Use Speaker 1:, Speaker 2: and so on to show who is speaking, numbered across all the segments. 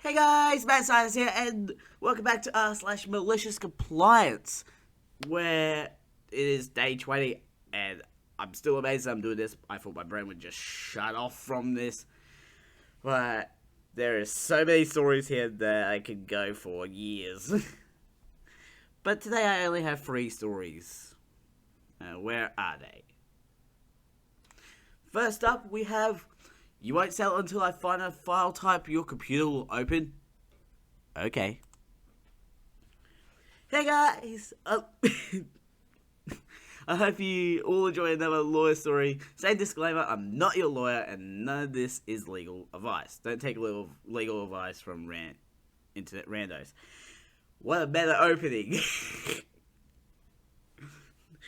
Speaker 1: Hey guys, MaliciousCompliance here, and welcome back to r/MaliciousCompliance, where it is day 20, and I'm still amazed that I'm doing this. I thought my brain would just shut off from this, but there is so many stories here that I could go for years. But today I only have 3 stories. Where are they? First up, we have... You won't sell until I find a file type your computer will open. Okay. Hey guys! I hope you all enjoy another lawyer story. Same disclaimer, I'm not your lawyer and none of this is legal advice. Don't take legal advice from internet randos. What a better opening.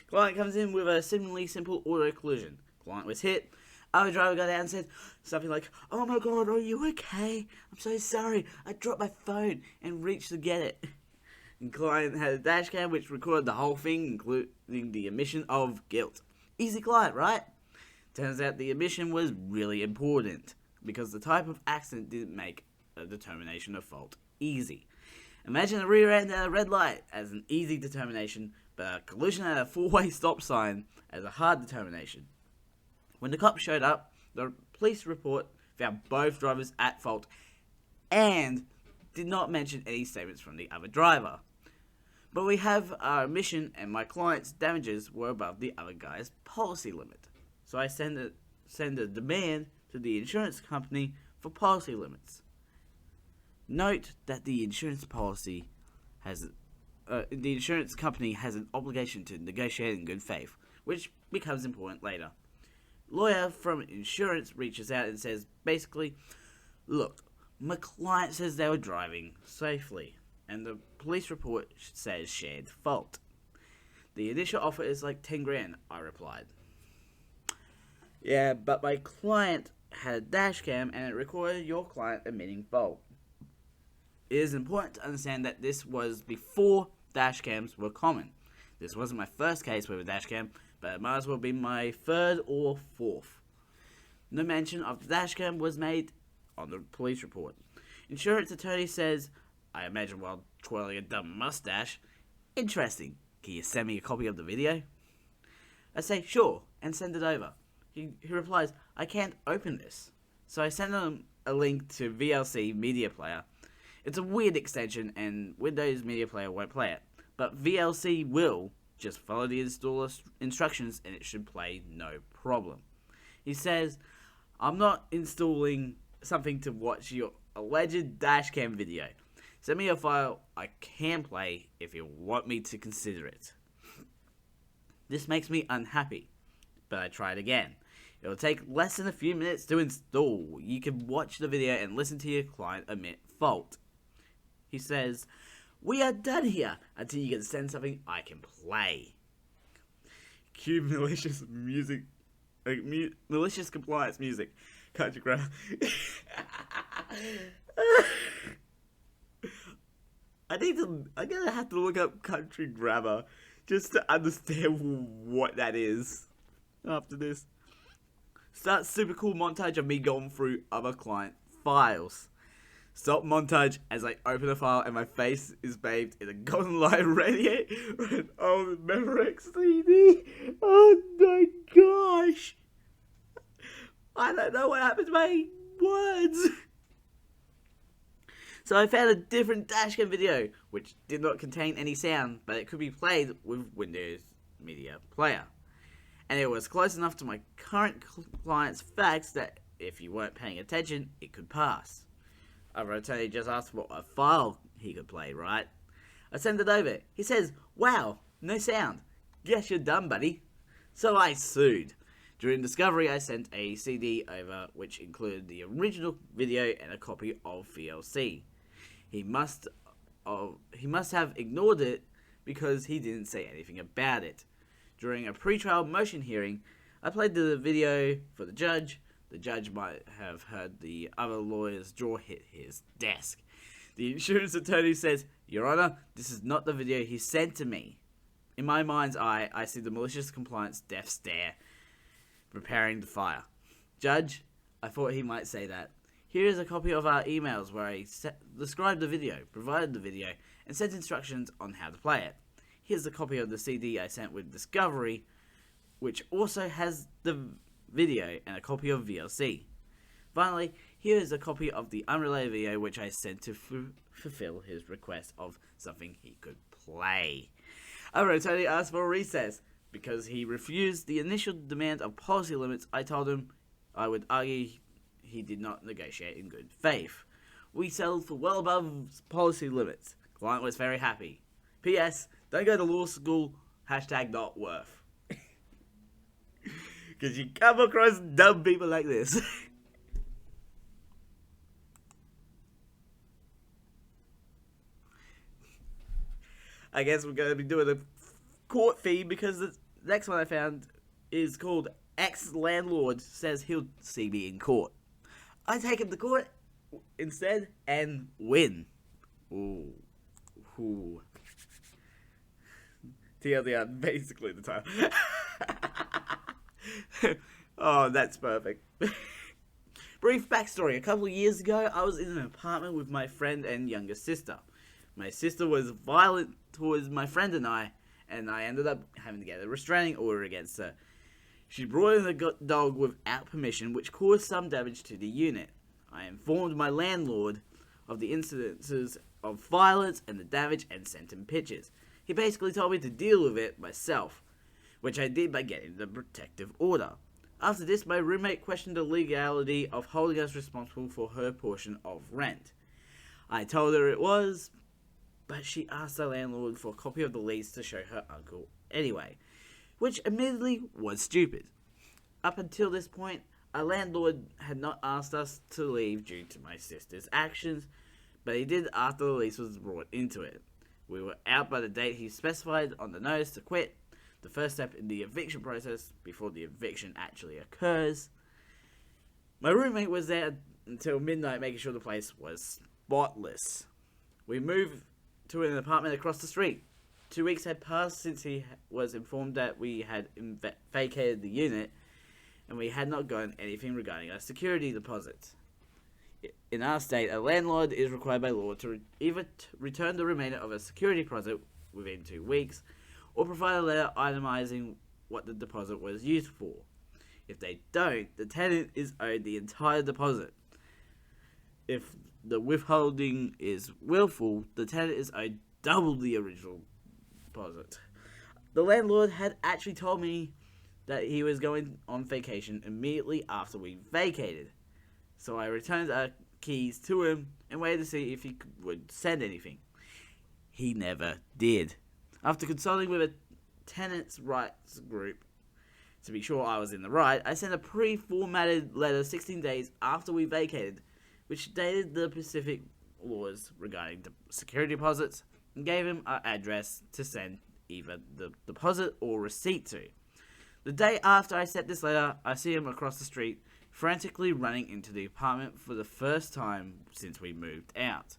Speaker 1: Client comes in with a seemingly simple auto collision. Client was hit. Our driver got out and said something like, "Oh my god, are you okay? I'm so sorry. I dropped my phone and reached to get it." And client had a dash cam which recorded the whole thing, including the admission of guilt. Easy client, right? Turns out the admission was really important, because the type of accident didn't make a determination of fault easy. Imagine a rear end at a red light as an easy determination, but a collision at a four-way stop sign as a hard determination. When the cops showed up, the police report found both drivers at fault and did not mention any statements from the other driver. But we have our admission and my client's damages were above the other guy's policy limit. So I send a demand to the insurance company for policy limits. Note that the insurance company has an obligation to negotiate in good faith, which becomes important later. Lawyer from insurance reaches out and says, basically, look, my client says they were driving safely, and the police report says shared fault. The initial offer is like 10 grand, I replied. Yeah, but my client had a dash cam and it recorded your client admitting fault. It is important to understand that this was before dash cams were common. This wasn't my first case with a dash cam, but it might as well be my third or fourth. No mention of the dash cam was made on the police report. Insurance attorney says, I imagine while twirling a dumb mustache, interesting, can you send me a copy of the video? I say, sure, and send it over. He replies, I can't open this. So I send him a link to VLC Media Player. It's a weird extension and Windows Media Player won't play it, but VLC will. Just follow the installer instructions and it should play no problem. He says, I'm not installing something to watch your alleged dashcam video. Send me a file I can play if you want me to consider it. This makes me unhappy, but I tried again. It will take less than a few minutes to install. You can watch the video and listen to your client admit fault. He says, we are done here until you can send something I can play. Cue malicious music, malicious compliance music. Country grammar. I'm gonna have to look up country grammar just to understand what that is after this. Start super cool montage of me going through other client files. Stop montage as I open a file and my face is bathed in a golden light radiate from an old Memorex CD. Oh my gosh! I don't know what happened to my words. So I found a different dashcam video, which did not contain any sound, but it could be played with Windows Media Player. And it was close enough to my current client's facts that if you weren't paying attention, it could pass. Our attorney just asked for a file he could play, right? I send it over. He says, wow, no sound. Guess you're done, buddy. So I sued. During discovery, I sent a CD over which included the original video and a copy of VLC. He must have ignored it because he didn't say anything about it. During a pre-trial motion hearing, I played the video for the judge. The judge might have heard the other lawyer's jaw hit his desk. The insurance attorney says, Your Honor, this is not the video he sent to me. In my mind's eye, I see the malicious compliance death stare, preparing the fire. Judge, I thought he might say that. Here is a copy of our emails where I described the video, provided the video, and sent instructions on how to play it. Here's a copy of the CD I sent with Discovery, which also has the video and a copy of VLC. Finally, here is a copy of the unrelated video which I sent to fulfill his request of something he could play. However, Tony asked for a recess. Because he refused the initial demand of policy limits, I told him I would argue he did not negotiate in good faith. We settled for well above policy limits. Client was very happy. P.S. Don't go to law school. #not worth. Because you come across dumb people like this. I guess we're going to be doing a court fee because the next one I found is called Ex-Landlord Says He'll See Me in Court. I take him to court instead and win. Ooh. TLDR, basically the title. Oh, that's perfect. Brief backstory. A couple of years ago, I was in an apartment with my friend and younger sister. My sister was violent towards my friend and I ended up having to get a restraining order against her. She brought in a dog without permission, which caused some damage to the unit. I informed my landlord of the incidences of violence and the damage and sent him pictures. He basically told me to deal with it myself, which I did by getting the protective order. After this, my roommate questioned the legality of holding us responsible for her portion of rent. I told her it was, but she asked the landlord for a copy of the lease to show her uncle anyway, which admittedly was stupid. Up until this point, our landlord had not asked us to leave due to my sister's actions, but he did after the lease was brought into it. We were out by the date he specified on the notice to quit, the first step in the eviction process before the eviction actually occurs. My roommate was there until midnight making sure the place was spotless. We moved to an apartment across the street. 2 weeks had passed since he was informed that we had vacated the unit, and we had not gotten anything regarding our security deposits. In our state, a landlord is required by law to either return the remainder of a security deposit within 2 weeks, or provide a letter itemizing what the deposit was used for. If they don't, the tenant is owed the entire deposit. If the withholding is willful, the tenant is owed double the original deposit. The landlord had actually told me that he was going on vacation immediately after we vacated, so I returned our keys to him and waited to see if he would send anything. He never did. After consulting with a tenants' rights group to be sure I was in the right, I sent a pre-formatted letter 16 days after we vacated, which stated the specific laws regarding the security deposits, and gave him our address to send either the deposit or receipt to. The day after I sent this letter, I see him across the street, frantically running into the apartment for the first time since we moved out.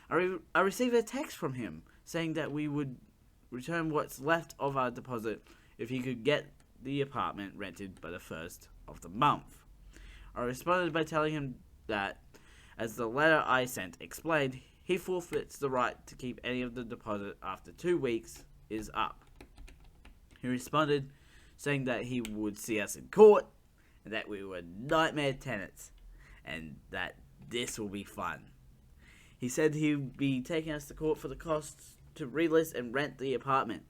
Speaker 1: I received a text from him saying that we would return what's left of our deposit if he could get the apartment rented by the first of the month. I responded by telling him that, as the letter I sent explained, he forfeits the right to keep any of the deposit after 2 weeks is up. He responded saying that he would see us in court, and that we were nightmare tenants, and that this will be fun. He said he would be taking us to court for the costs to relist and rent the apartment,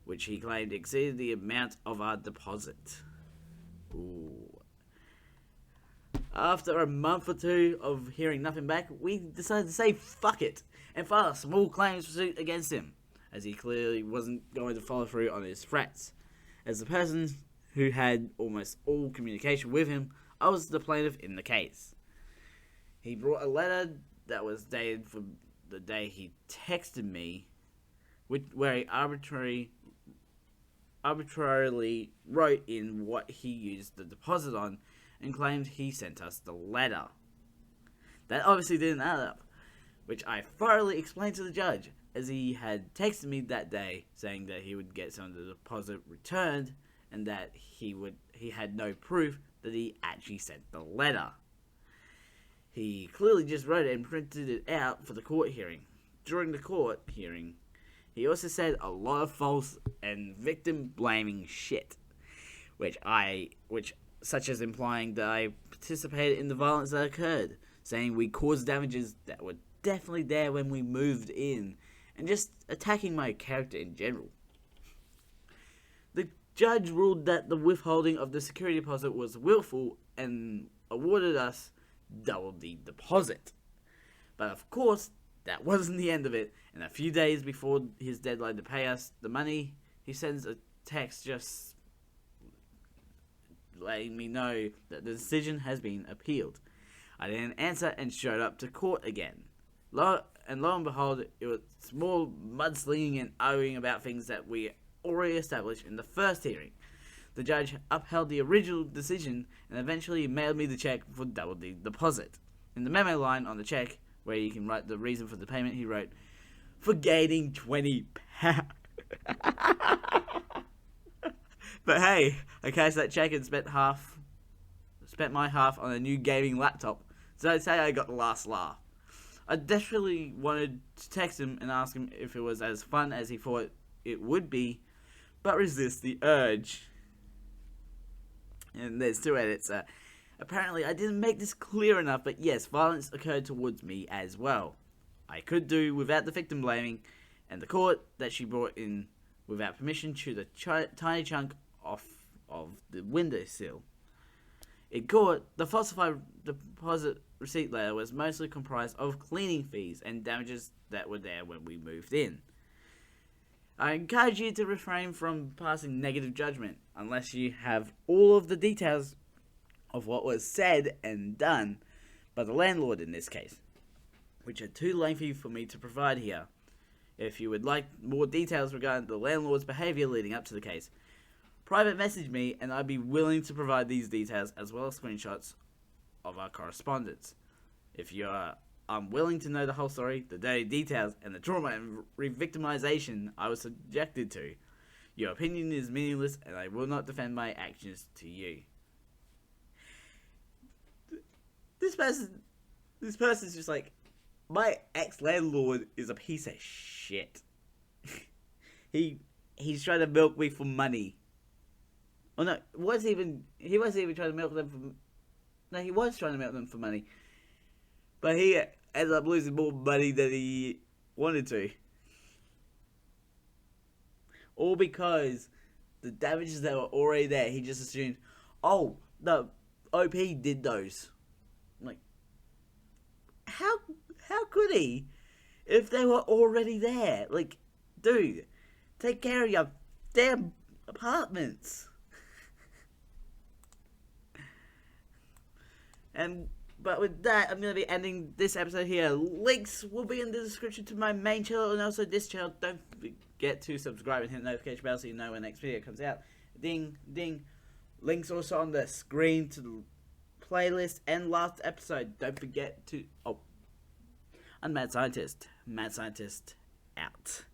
Speaker 1: which he claimed exceeded the amount of our deposit. Ooh. After a month or two of hearing nothing back, we decided to say fuck it and file a small claims suit against him, as he clearly wasn't going to follow through on his threats. As the person who had almost all communication with him, I was the plaintiff in the case. He brought a letter that was dated from the day he texted me, where he arbitrarily wrote in what he used the deposit on, and claimed he sent us the letter. That obviously didn't add up, which I thoroughly explained to the judge, as he had texted me that day saying that he would get some of the deposit returned, and that he had no proof that he actually sent the letter. He clearly just wrote it and printed it out for the court hearing. During the court hearing, he also said a lot of false and victim-blaming shit, which such as implying that I participated in the violence that occurred, saying we caused damages that were definitely there when we moved in, and just attacking my character in general. The judge ruled that the withholding of the security deposit was willful and awarded us double the deposit. But of course, that wasn't the end of it, and a few days before his deadline to pay us the money, he sends a text just letting me know that the decision has been appealed. I didn't answer and showed up to court again. Lo and behold, it was more mudslinging and arguing about things that we already established in the first hearing. The judge upheld the original decision and eventually mailed me the check for double the deposit. In the memo line on the check, where you can write the reason for the payment, he wrote, "For gaining £20." But hey, I cashed that check and spent my half on a new gaming laptop, so I'd say I got the last laugh. I desperately wanted to text him and ask him if it was as fun as he thought it would be, but resist the urge. And there's two edits. Apparently, I didn't make this clear enough, but yes, violence occurred towards me as well. I could do without the victim blaming, and the court that she brought in without permission chewed a tiny chunk off of the windowsill. In court, the falsified deposit receipt letter was mostly comprised of cleaning fees and damages that were there when we moved in. I encourage you to refrain from passing negative judgment unless you have all of the details of what was said and done by the landlord in this case, which are too lengthy for me to provide here. If you would like more details regarding the landlord's behavior leading up to the case, private message me and I'd be willing to provide these details as well as screenshots of our correspondence. If you are unwilling to know the whole story, the dirty details, and the trauma and re-victimization I was subjected to, your opinion is meaningless and I will not defend my actions to you. This person's just like, my ex-landlord is a piece of shit. He's trying to milk me for money. Oh no, he wasn't even trying to milk them for... No, he was trying to milk them for money. But he ended up losing more money than he wanted to. All because the damages that were already there, he just assumed, oh, the OP did those. I'm like, how could he? If they were already there? Like, dude, take care of your damn apartments. But with that, I'm going to be ending this episode here. Links will be in the description to my main channel and also this channel. Don't forget to subscribe and hit the notification bell so you know when the next video comes out. Ding, ding. Links also on the screen to the playlist and last episode. Don't forget to... Oh. I'm Mad Scientist. Mad Scientist out.